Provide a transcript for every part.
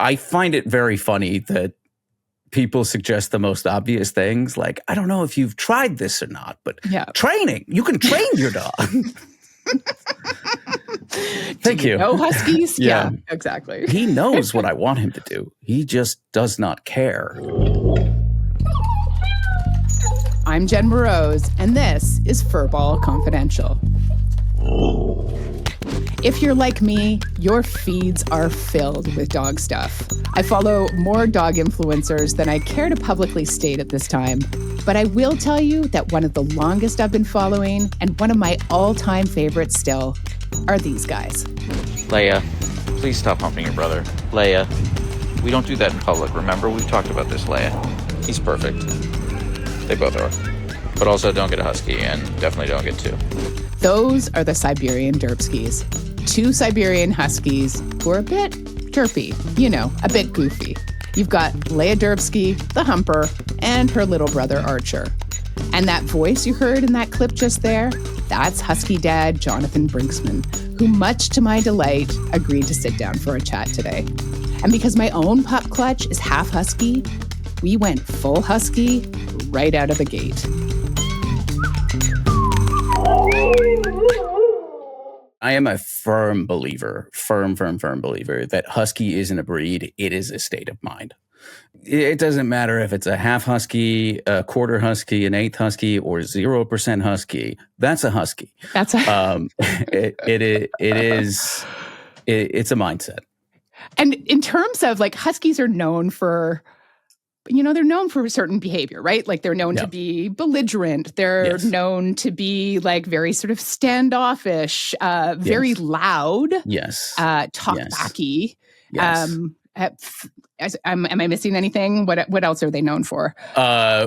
I find it very funny that people suggest the most obvious things. Like, I don't know if you've tried this or not, but training, you can train your dog. Thank you. No huskies? Yeah, exactly. He knows what I want him to do. He just does not care. I'm Jen Burrows, and this is Furball Confidential. If you're like me, your feeds are filled with dog stuff. I follow more dog influencers than I care to publicly state at this time. But I will tell you that one of the longest I've been following, and one of my all-time favorites still, are these guys. Leia, please stop humping your brother. Leia, we don't do that in public, remember? We've talked about this, Leia. He's perfect. They both are. But also don't get a husky, and definitely don't get two. Those are the Siberian Derpskies. Two Siberian huskies who are a bit derpy, a bit goofy. You've got Leia Derpsky, the humper, and her little brother Archer. And that voice you heard in that clip just there, that's husky dad Jonathan Brinksman, who, much to my delight, agreed to sit down for a chat today. And because my own pup clutch is half husky, we went full husky right out of the gate. I am a firm believer that husky isn't a breed. It is a state of mind. It doesn't matter if it's a half husky, a quarter husky, an eighth husky, or 0% husky. That's a husky. That's a it's a mindset. And in terms of like, huskies are known for, they're known for a certain behavior, right? Like they're known to be belligerent. They're known to be like very sort of standoffish, very loud. Talk-backy. Am I missing anything? What else are they known for?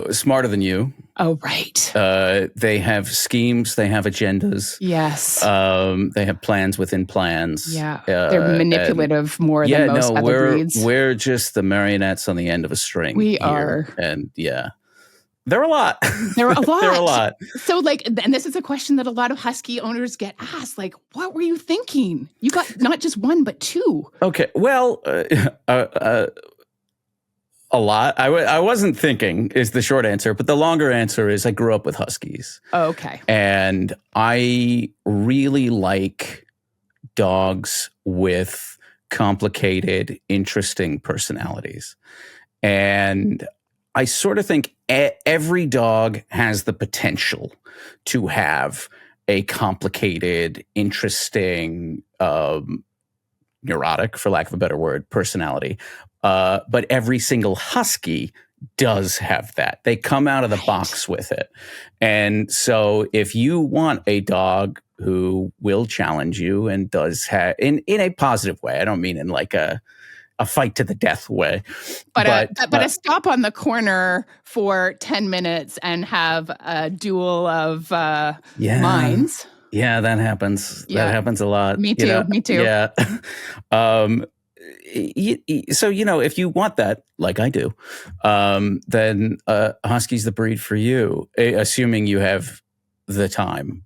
Smarter than you. Oh, right. They have schemes. They have agendas. Yes. They have plans within plans. Yeah. They're manipulative more than most other breeds. We're just the marionettes on the end of a string. We are. And they're a lot. They're a lot. They're a lot. So and this is a question that a lot of husky owners get asked, like, what were you thinking? You got not just one, but two. Okay. Well, a lot. I wasn't thinking is the short answer, but the longer answer is I grew up with huskies. Oh, okay. And I really like dogs with complicated, interesting personalities. And I sort of think every dog has the potential to have a complicated, interesting, neurotic, for lack of a better word, personality. But every single husky does have that. They come out of the box with it. And so if you want a dog who will challenge you and does have, in a positive way, I don't mean in like a fight to the death way. But a stop on the corner for 10 minutes and have a duel of minds. Yeah, that happens. Yeah. That happens a lot. Me too. Me too. Yeah. So, if you want that, like I do, then husky's the breed for you, assuming you have the time.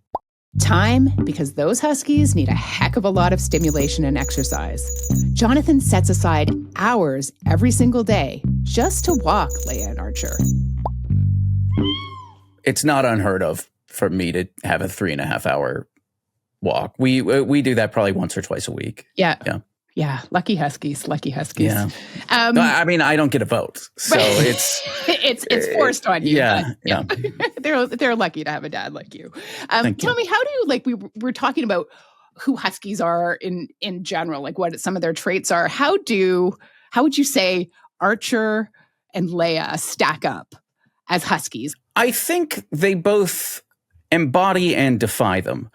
Time, because those huskies need a heck of a lot of stimulation and exercise. Jonathan sets aside hours every single day just to walk Leia and Archer. It's not unheard of for me to have a 3.5 hour walk. We do that probably once or twice a week. Yeah, lucky huskies. Yeah. I mean, I don't get a vote, so it's forced on you. Yeah. They're lucky to have a dad like you. Tell me, how do you we're talking about who huskies are in general, like what some of their traits are. How would you say Archer and Leia stack up as huskies? I think they both embody and defy them.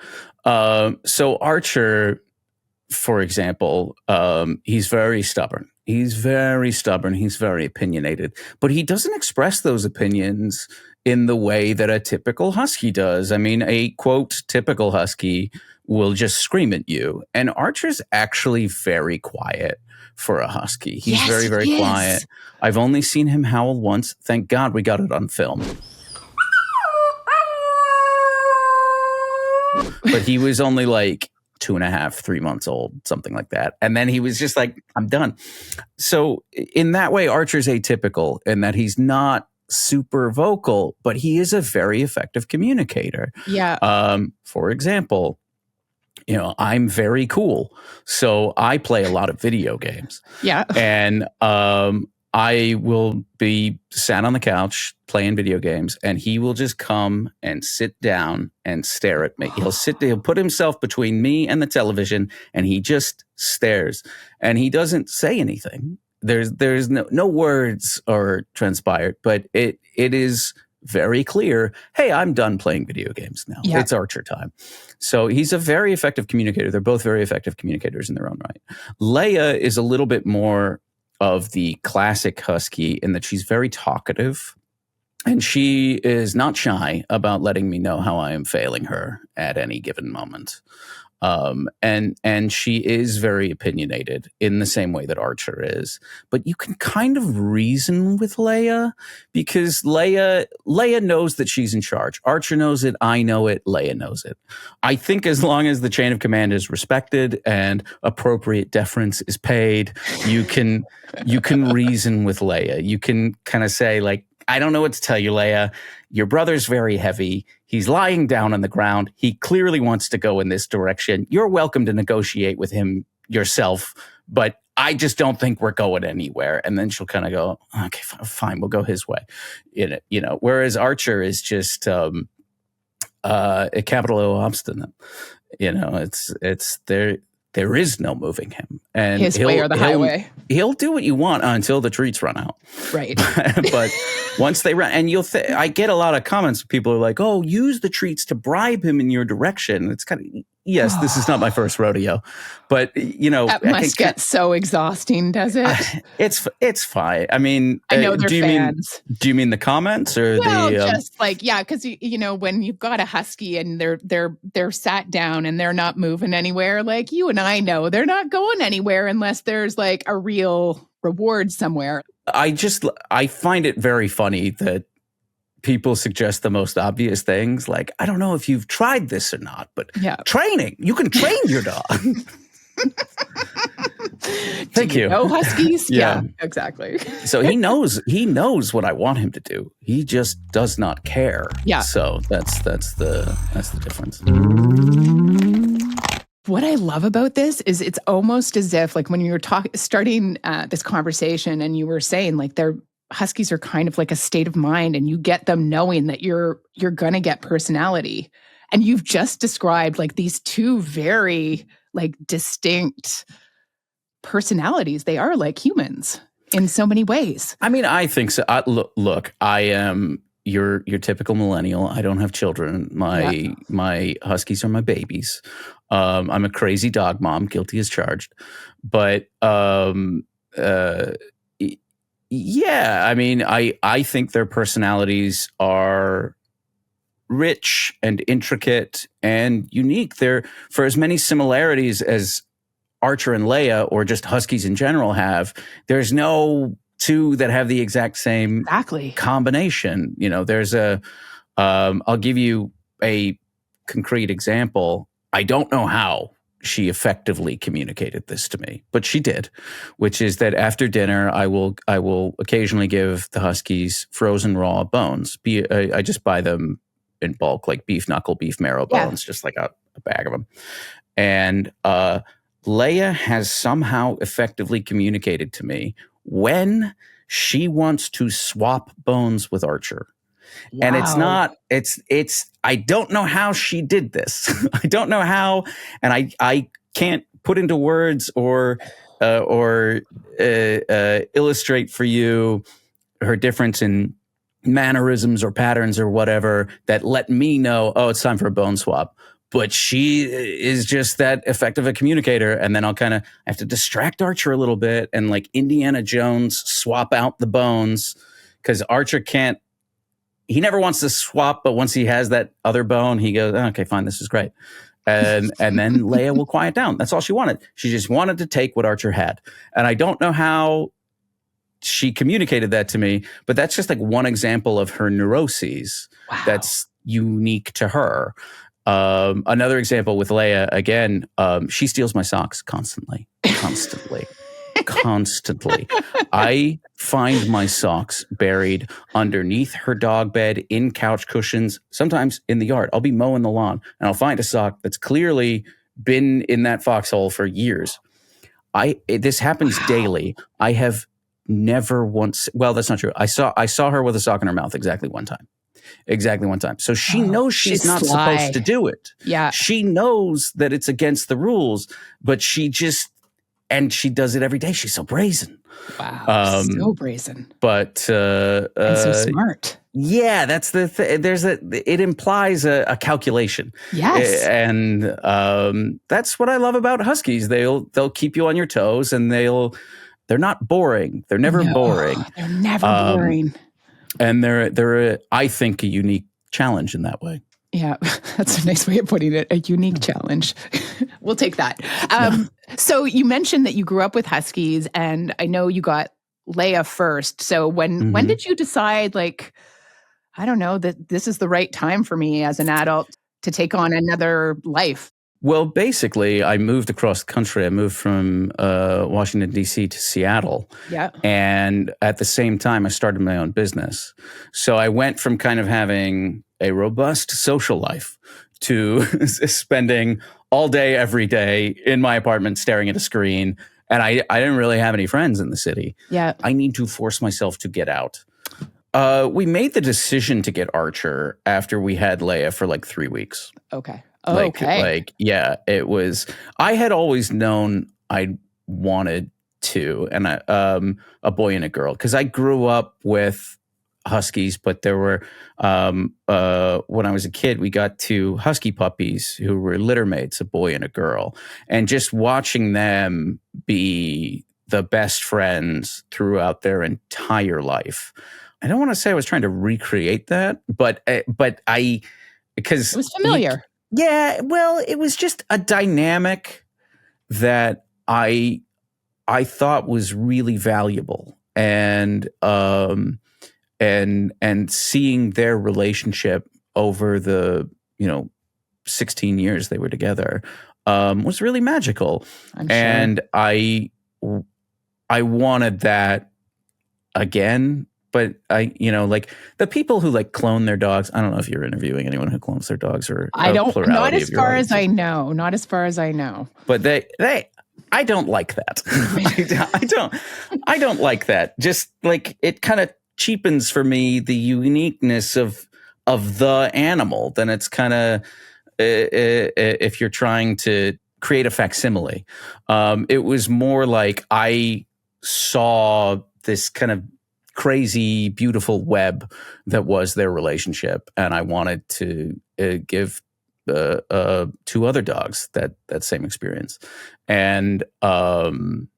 So Archer, for example, he's very stubborn. He's very opinionated, but he doesn't express those opinions in the way that a typical husky does. I mean, a quote, typical husky will just scream at you. And Archer's actually very quiet for a husky. He's very quiet. I've only seen him howl once. Thank God we got it on film. But he was only like 2.5, 3 months old, something like that. And then he was just like, I'm done. So in that way, Archer's atypical in that he's not super vocal, but he is a very effective communicator. Yeah. For example, I'm very cool. So I play a lot of video games. Yeah. And I will be sat on the couch playing video games, and he will just come and sit down and stare at me. He'll put himself between me and the television, and he just stares. And he doesn't say anything. There's no words are transpired, but it is very clear, hey, I'm done playing video games now. Yeah. It's Archer time. So he's a very effective communicator. They're both very effective communicators in their own right. Leia is a little bit more of the classic husky in that she's very talkative, and she is not shy about letting me know how I am failing her at any given moment. And she is very opinionated in the same way that Archer is. But you can kind of reason with Leia because Leia knows that she's in charge. Archer knows it. I know it. Leia knows it. I think as long as the chain of command is respected and appropriate deference is paid, you can reason with Leia. You can kind of say, like, I don't know what to tell you, Leia. Your brother's very heavy. He's lying down on the ground. He clearly wants to go in this direction. You're welcome to negotiate with him yourself, but I just don't think we're going anywhere. And then she'll kind of go, okay, fine, we'll go his way. Whereas Archer is just a capital O obstinate. It's there. There is no moving him. And his way or the highway. He'll do what you want until the treats run out. Right. But once they run, and I get a lot of comments. People are like, "Oh, use the treats to bribe him in your direction." It's kind of, yes, this is not my first rodeo, but that must get so exhausting, does it? It's fine. I mean, I know they're fans. Do you mean the comments or just like, yeah, because when you've got a husky and they're sat down and they're not moving anywhere, like you and I know they're not going anywhere unless there's like a real reward somewhere. I find it very funny that people suggest the most obvious things. Like, I don't know if you've tried this or not, but training, you can train your dog. Thank you. No huskies? Yeah, exactly. So he knows what I want him to do. He just does not care. Yeah. So that's the difference. What I love about this is it's almost as if, like, when you were starting this conversation and you were saying, like, huskies are kind of like a state of mind, and you get them knowing that you're going to get personality. And you've just described like these two very like distinct personalities. They are like humans in so many ways. I mean, I think so. Look, I am your typical millennial. I don't have children. My huskies are my babies. I'm a crazy dog mom, guilty as charged. But yeah, I mean, I think their personalities are rich and intricate and unique. They're, for as many similarities as Archer and Leia or just huskies in general have, there's no two that have the exact same combination. There's I'll give you a concrete example. I don't know how she effectively communicated this to me, but she did, which is that after dinner, I will occasionally give the huskies frozen raw bones. I just buy them in bulk, like beef knuckle, beef marrow bones, just like a bag of them. And Leia has somehow effectively communicated to me when she wants to swap bones with Archer. Wow. And I don't know how she did this. I don't know how, and I can't put into words or illustrate for you her difference in mannerisms or patterns or whatever that let me know, oh, it's time for a bone swap. But she is just that effective a communicator. And then I have to distract Archer a little bit and like Indiana Jones swap out the bones, because Archer he never wants to swap, but once he has that other bone, he goes, oh, okay, fine, this is great. And then Leia will quiet down. That's all she wanted. She just wanted to take what Archer had. And I don't know how she communicated that to me, but that's just like one example of her neuroses that's unique to her. Another example with Leia, again, she steals my socks constantly. I find my socks buried underneath her dog bed, in couch cushions, sometimes in the yard. I'll be mowing the lawn and I'll find a sock that's clearly been in that foxhole for years. This happens daily. I have never once, well, that's not true. I saw her with a sock in her mouth exactly one time. So she knows she's not sly. supposed to do it. Yeah. She knows that it's against the rules, but she does it every day. She's so brazen. Wow. So brazen. But and so smart. Yeah, that's the thing. It implies a calculation. Yes. And that's what I love about huskies. They'll keep you on your toes, and they're not boring. They're never boring. They're never boring. And they're I think a unique challenge in that way. Yeah, that's a nice way of putting it. A unique challenge. We'll take that. So you mentioned that you grew up with huskies, and I know you got Leia first. So when did you decide, like, I don't know, that this is the right time for me as an adult to take on another life? Well, basically, I moved across the country. I moved from Washington, D.C. to Seattle. Yeah. And at the same time, I started my own business. So I went from kind of having a robust social life to spending all day, every day in my apartment staring at a screen. And I didn't really have any friends in the city. Yeah. I need to force myself to get out. We made the decision to get Archer after we had Leia for like 3 weeks. Okay. Yeah, it was, I had always known I wanted to, and a boy and a girl, because I grew up with huskies, but there were, when I was a kid, we got 2 husky puppies who were litter mates, a boy and a girl, and just watching them be the best friends throughout their entire life. I don't want to say I was trying to recreate that, but because it was familiar. Yeah, well, it was just a dynamic that I thought was really valuable, and seeing their relationship over the 16 years they were together was really magical. I'm sure. And I wanted that again. But like the people who like clone their dogs. I don't know if you're interviewing anyone who clones their dogs, or I don't. Not as far as I know. Not as far as I know. But I don't like that. I don't like that. Just like it kind of cheapens for me the uniqueness of the animal. Then it's kind of if you're trying to create a facsimile. It was more like I saw this kind of crazy, beautiful web that was their relationship, and I wanted to give 2 other dogs that same experience. And I'm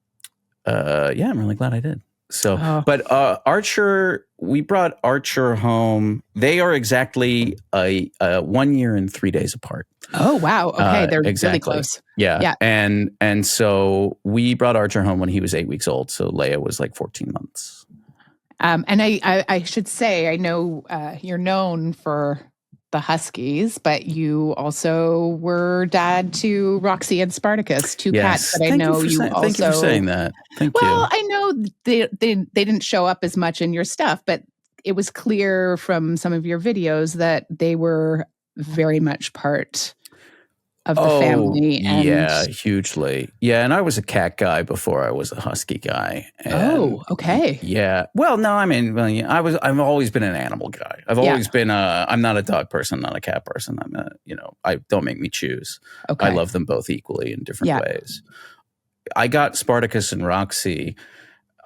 really glad I did. So, But Archer, we brought Archer home. They are exactly a 1 year and 3 days apart. Oh wow! Okay, they're exactly. Really close. Yeah. And so we brought Archer home when he was 8 weeks old. So Leia was like 14 months. And I should say, I know you're known for the huskies, but you also were dad to Roxy and Spartacus, 2 cats that I know you also. Thank you for saying that. Thank you. Well, I know they didn't show up as much in your stuff, but it was clear from some of your videos that they were very much part of the family. And yeah, hugely. Yeah, and I was a cat guy before I was a husky guy. And okay. Yeah. Well, no, I mean, I've always been an animal guy. I've always been I'm not a dog person, not a cat person. I don't make me choose. Okay. I love them both equally in different ways. I got Spartacus and Roxy,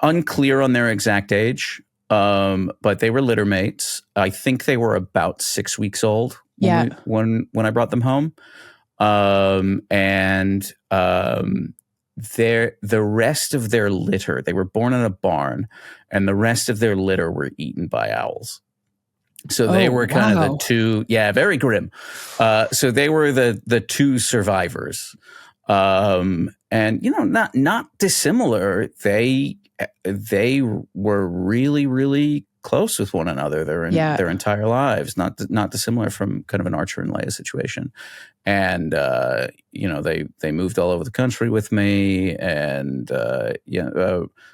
unclear on their exact age, but they were litter mates. I think they were about 6 weeks old when I brought them home. The rest of their litter, they were born in a barn, and the rest of their litter were eaten by owls. So they were kind of the 2, very grim. So they were the 2 survivors. And not dissimilar. They were really, really close with one another their entire lives, not dissimilar from kind of an Archer and Leia situation. And they moved all over the country with me, and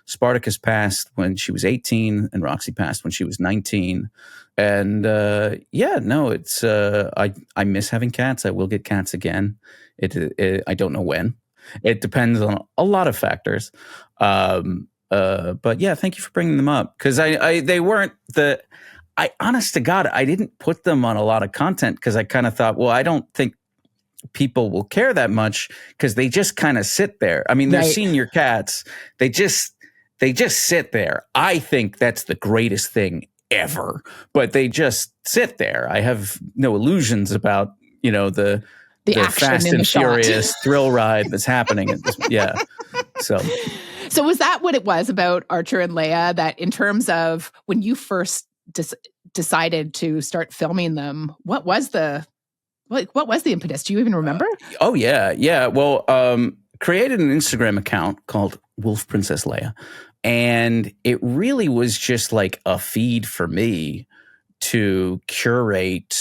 Spartacus passed when she was 18, and Roxy passed when she was 19. And it's I miss having cats. I will get cats again. I don't know when. It depends on a lot of factors. But yeah, thank you for bringing them up, because they weren't honest to God, I didn't put them on a lot of content because I kind of thought, well, I don't think people will care that much because they just kind of sit there. I mean, they're senior cats. They just sit there. I think that's the greatest thing ever, but they just sit there. I have no illusions about, the Fast and Furious thrill ride that's happening. So was that what it was about Archer and Leia, that in terms of when you first decided to start filming them, what was the impetus? Do you even remember? Well, created an Instagram account called Wolf Princess Leia, and it really was just like a feed for me to curate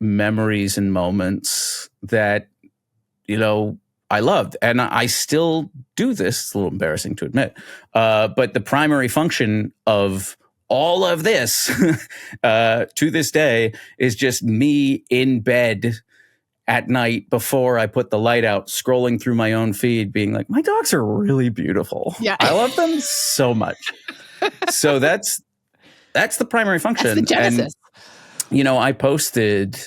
memories and moments that I loved, and I still do this. It's a little embarrassing to admit, but the primary function of all of this to this day is just me in bed at night before I put the light out, scrolling through my own feed, being like, my dogs are really beautiful. Yeah. I love them so much. So that's the primary function. That's the genesis. And, I posted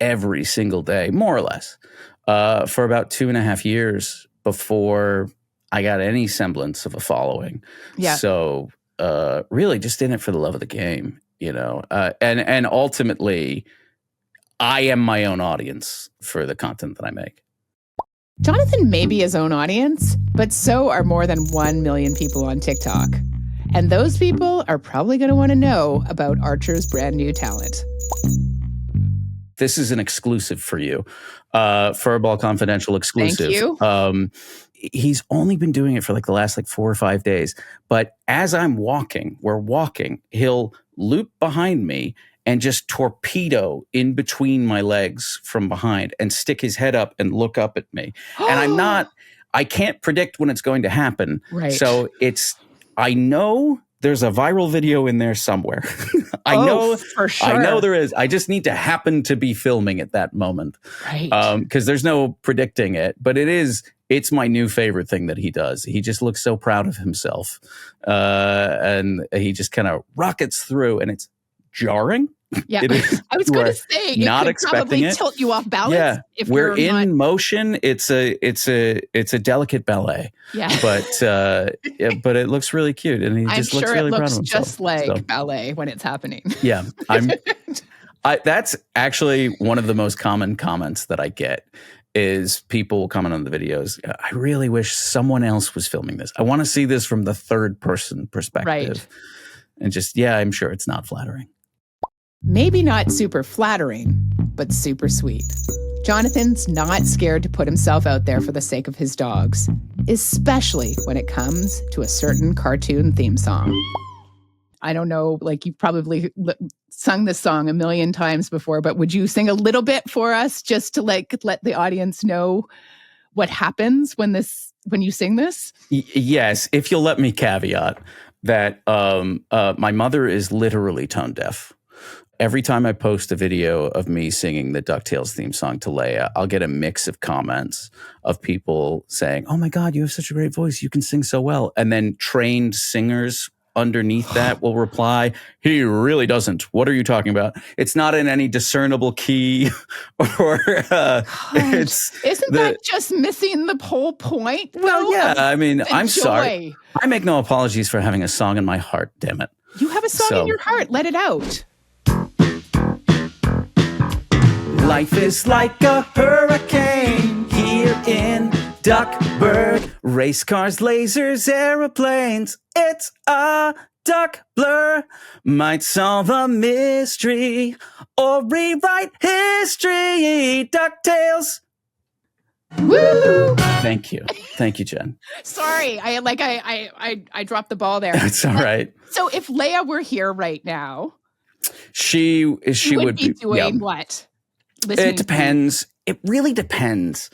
every single day, more or less, for about 2.5 years before I got any semblance of a following. Yeah. So really just in it for the love of the game, and ultimately I am my own audience for the content that I make. Jonathan may be his own audience, but so are more than 1 million people on TikTok. And those people are probably going to want to know about Archer's brand new talent. This is an exclusive for you. Furball Confidential exclusive. Thank you. He's only been doing it for like the last 4 or 5 days. But as we're walking, he'll loop behind me and just torpedo in between my legs from behind and stick his head up and look up at me. And I can't predict when it's going to happen. Right. So I know there's a viral video in there somewhere. I know for sure. I know there is. I just need to happen to be filming at that moment. Right. Because there's no predicting it. But it's my new favorite thing that he does. He just looks so proud of himself. And he just kind of rockets through, and it's jarring. Yeah, I was going to say, not could expecting probably it. tilt you off balance. Yeah, if we're you're in not... motion. It's a delicate ballet. Yeah, but it looks really cute, and he just looks really proud of himself. Just like ballet when it's happening. Yeah, that's actually one of the most common comments that I get. Is people comment on the videos, I really wish someone else was filming this. I want to see this from the third person perspective. Right. And just, I'm sure it's not flattering. Maybe not super flattering, but super sweet. Jonathan's not scared to put himself out there for the sake of his dogs, especially when it comes to a certain cartoon theme song. I don't know, you've probably sung this song a million times before, but would you sing a little bit for us just to let the audience know what happens when you sing this? Yes, if you'll let me caveat that my mother is literally tone deaf. Every time I post a video of me singing the DuckTales theme song to Leia, I'll get a mix of comments of people saying, oh my God, you have such a great voice. You can sing so well. And then trained singers underneath that will reply, he really doesn't. What are you talking about? It's not in any discernible key or Isn't that just missing the whole point? Well, yeah. I mean, I'm joy. Sorry. I make no apologies for having a song in my heart, damn it. You have a song in your heart. Let it out. Life is like a hurricane here in Duckburg. Race cars, lasers, aeroplanes. It's a duck blur. Might solve a mystery or rewrite history. DuckTales. Woo! Thank you, Jen. Sorry, I dropped the ball there. It's all right. So if Leia were here right now, She would be be doing what? It depends. It really depends.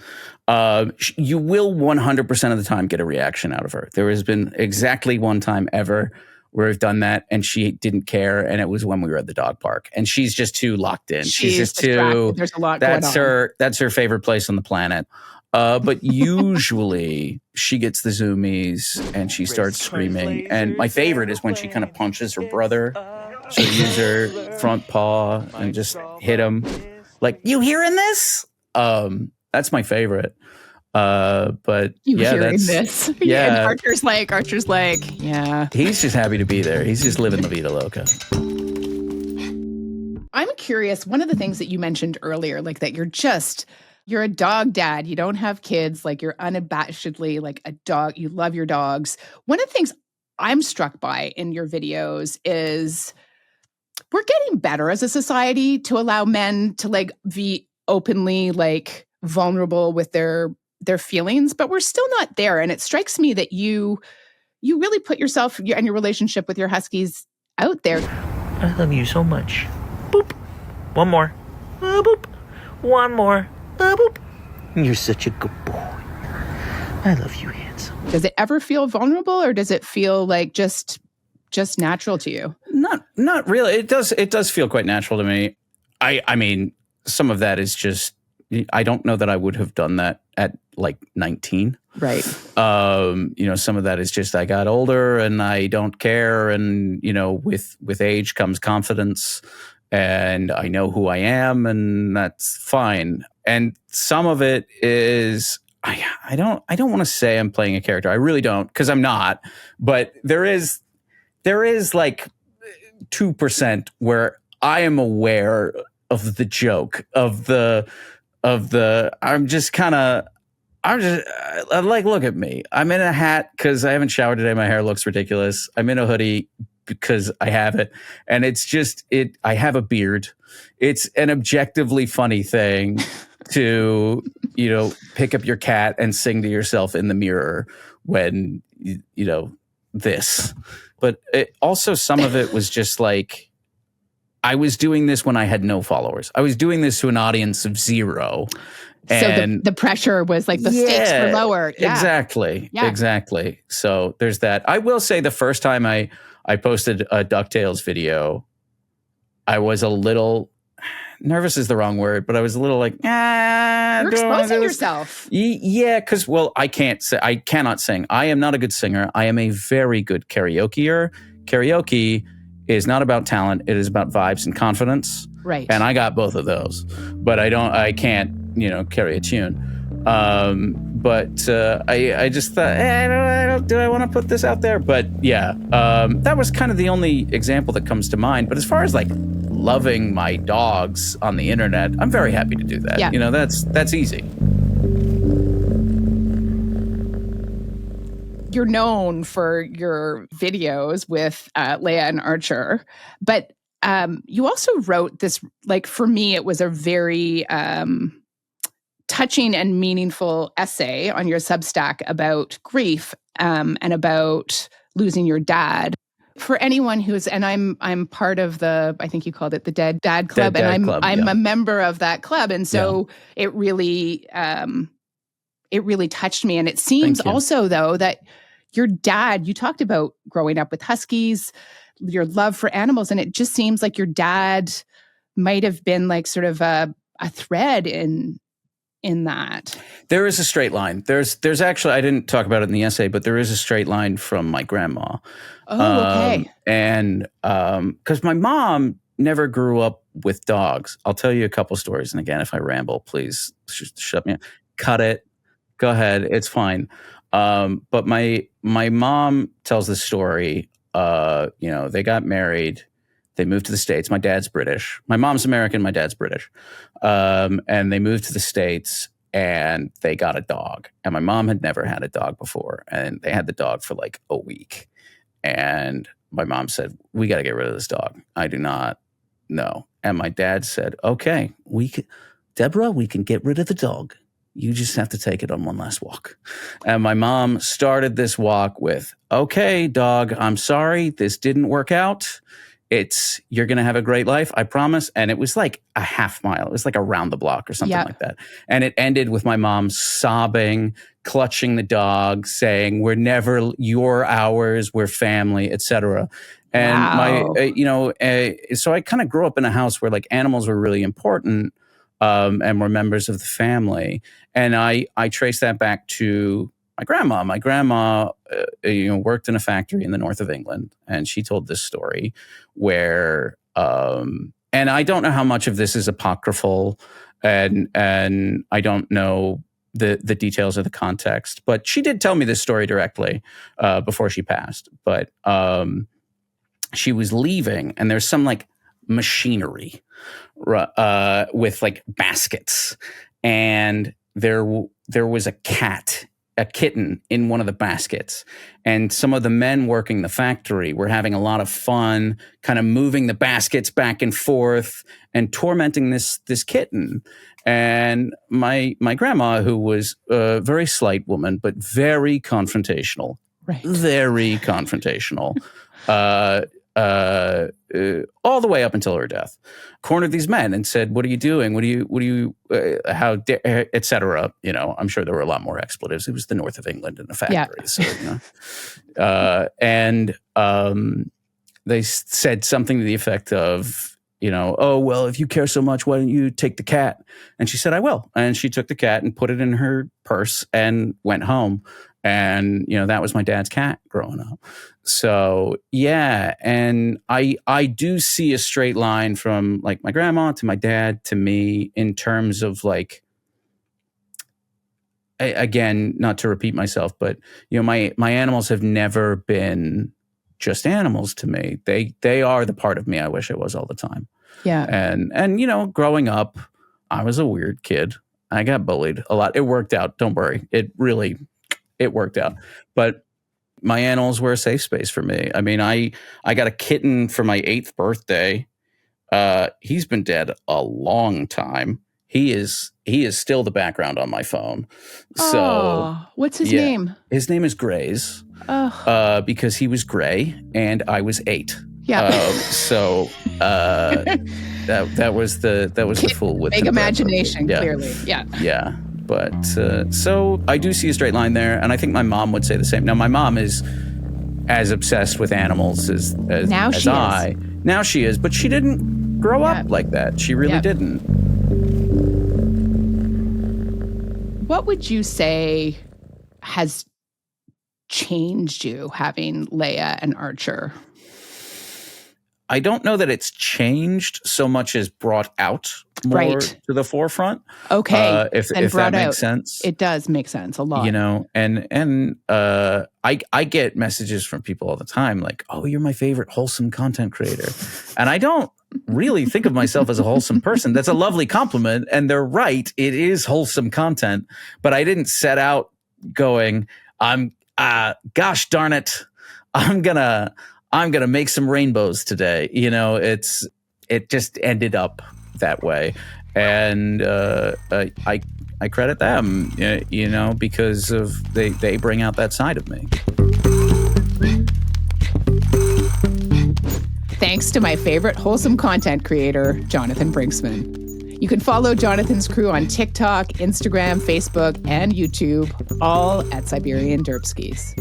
You will 100% of the time get a reaction out of her. There has been exactly one time ever where we've done that and she didn't care, and it was when we were at the dog park, and she's just too locked in. She's just too. There's a lot going on. That's her favorite place on the planet. But usually she gets the zoomies and she starts screaming. And my favorite is when she kind of punches her brother. She'll use her front paw and just hit him. Like, you hearing this? That's my favorite. But hearing this? Yeah. And Archer's like, yeah. He's just happy to be there. He's just living La Vida Loca. I'm curious. One of the things that you mentioned earlier, like that you're a dog dad. You don't have kids. Like, you're unabashedly like a dog. You love your dogs. One of the things I'm struck by in your videos is we're getting better as a society to allow men to like be openly like vulnerable with their feelings, but we're still not there. And it strikes me that you really put yourself and your relationship with your huskies out there. I love you so much. Boop. One more. Boop. One more. Boop. You're such a good boy. I love you, handsome. Does it ever feel vulnerable, or does it feel like just natural to you? Not really. It does feel quite natural to me. I mean, some of that is just, I don't know that I would have done that at like 19. Right. Some of that is just I got older and I don't care. And, with age comes confidence, and I know who I am, and that's fine. And some of it is, I don't want to say I'm playing a character. I really don't, because I'm not. But there is like 2% where I am aware of the joke of the I'm just like, look at me. I'm in a hat because I haven't showered today. My hair looks ridiculous. I'm in a hoodie because I have it. And it's just, I have a beard. It's an objectively funny thing to, pick up your cat and sing to yourself in the mirror when, this. But also some of it was just like, I was doing this when I had no followers. I was doing this to an audience of 0. And so the pressure was like the stakes were lower. Yeah. Exactly. Yeah. Exactly. So there's that. I will say the first time I posted a DuckTales video, I was a little, nervous is the wrong word, but I was a little like, you're exposing yourself. Yeah, because, I cannot sing. I am not a good singer. I am a very good karaokeer. Karaoke is not about talent. It is about vibes and confidence. Right. And I got both of those, but I can't, carry a tune. But I just thought, do I want to put this out there? But yeah, that was kind of the only example that comes to mind. But as far as like loving my dogs on the internet, I'm very happy to do that. Yeah. That's easy. You're known for your videos with Leia and Archer, but you also wrote this, like, for me, it was a very touching and meaningful essay on your Substack about grief and about losing your dad. For anyone who's, and I'm part of the, I think you called it the Dead Dad Club, I'm a member of that club, and so it really touched me. And it seems also, though, that your dad, you talked about growing up with huskies, your love for animals, and it just seems like your dad might have been like sort of a thread in that. There is a straight line. There's actually, I didn't talk about it in the essay, but there is a straight line from my grandma. Oh, okay. And because my mom never grew up with dogs. I'll tell you a couple stories. And again, if I ramble, please shut me up. Cut it. Go ahead. It's fine. But my mom tells the story. They got married. They moved to the States. My dad's British. My mom's American. My dad's British. And they moved to the States and they got a dog. And my mom had never had a dog before. And they had the dog for like a week. And my mom said, we got to get rid of this dog. I do not know. And my dad said, okay, Deborah, we can get rid of the dog. you just have to take it on one last walk. And my mom started this walk with, okay, dog, I'm sorry, this didn't work out. You're going to have a great life, I promise. And it was like a half mile. It was like around the block or something like that. And it ended with my mom sobbing, clutching the dog, saying, we're never your ours, we're family, etc. And so I kind of grew up in a house where like animals were really important and were members of the family. And I trace that back to my grandma. My grandma, worked in a factory in the north of England, and she told this story where, and I don't know how much of this is apocryphal, and I don't know the details of the context, but she did tell me this story directly before she passed. But she was leaving, and there's some like machinery with like baskets, and there was a kitten in one of the baskets. And some of the men working the factory were having a lot of fun, kind of moving the baskets back and forth and tormenting this kitten. And my grandma, who was a very slight woman, but very confrontational, very confrontational, all the way up until her death, cornered these men and said, what are you doing? Et cetera. I'm sure there were a lot more expletives. It was the north of England in a factory. Yeah. So, and they said something to the effect of, oh, well, if you care so much, why don't you take the cat? And she said, I will. And she took the cat and put it in her purse and went home. And, that was my dad's cat growing up. So, yeah. And I do see a straight line from like my grandma to my dad to me in terms of like, again, not to repeat myself, but, my animals have never been just animals to me. They are the part of me I wish I was all the time. Yeah. And growing up, I was a weird kid. I got bullied a lot. It worked out. Don't worry. It worked out. But my animals were a safe space for me. I mean, I got a kitten for my 8th birthday. He's been dead a long time. He is still the background on my phone. So what's his name? His name is Grays. Because he was gray and I was 8. Yeah. That was the full width. Big imagination, clearly. Yeah. Yeah. But so I do see a straight line there, and I think my mom would say the same. Now, my mom is as obsessed with animals as I. Now she is, but she didn't grow up like that. She really didn't. What would you say has changed you having Leia and Archer? I don't know that it's changed so much as brought out more to the forefront. Okay. If that makes sense. It does make sense a lot. And I get messages from people all the time like, oh, you're my favorite wholesome content creator. And I don't really think of myself as a wholesome person. That's a lovely compliment. And they're right. It is wholesome content. But I didn't set out going, gosh darn it, I'm gonna make some rainbows today. It just ended up that way, and I credit them, because of they bring out that side of me. Thanks to my favorite wholesome content creator, Jonathan Brinksman. You can follow Jonathan's crew on TikTok, Instagram, Facebook, and YouTube, all at Siberian Derpskies.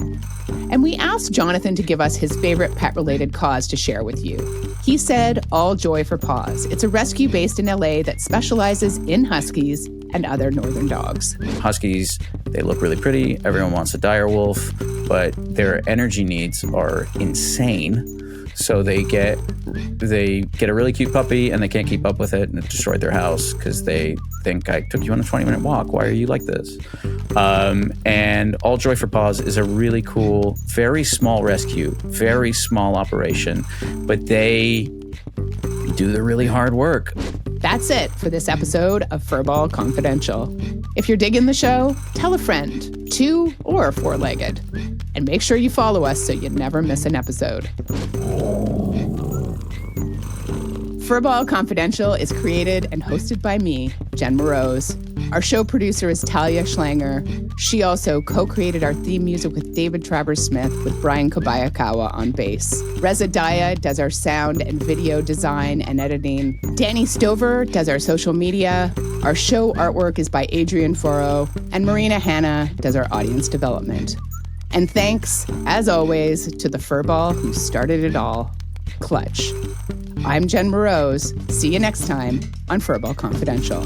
And we asked Jonathan to give us his favorite pet-related cause to share with you. He said, All Joy for Paws. It's a rescue based in LA that specializes in huskies and other northern dogs. Huskies, they look really pretty. Everyone wants a dire wolf, but their energy needs are insane. So they get a really cute puppy and they can't keep up with it, and it destroyed their house because they think I took you on a 20-minute walk. Why are you like this? And All Joy for Paws is a really cool, very small rescue, very small operation, but they do the really hard work. That's it for this episode of Furball Confidential. If you're digging the show, tell a friend, 2 or 4-legged. And make sure you follow us so you never miss an episode. Furball Confidential is created and hosted by me, Jen Moroz. Our show producer is Talia Schlanger. She also co-created our theme music with David Travers-Smith with Brian Kobayakawa on bass. Reza Daya does our sound and video design and editing. Danny Stover does our social media. Our show artwork is by Adrian Foro. And Marina Hanna does our audience development. And thanks, as always, to the furball who started it all, Clutch. I'm Jen Moroz. See you next time on Furball Confidential.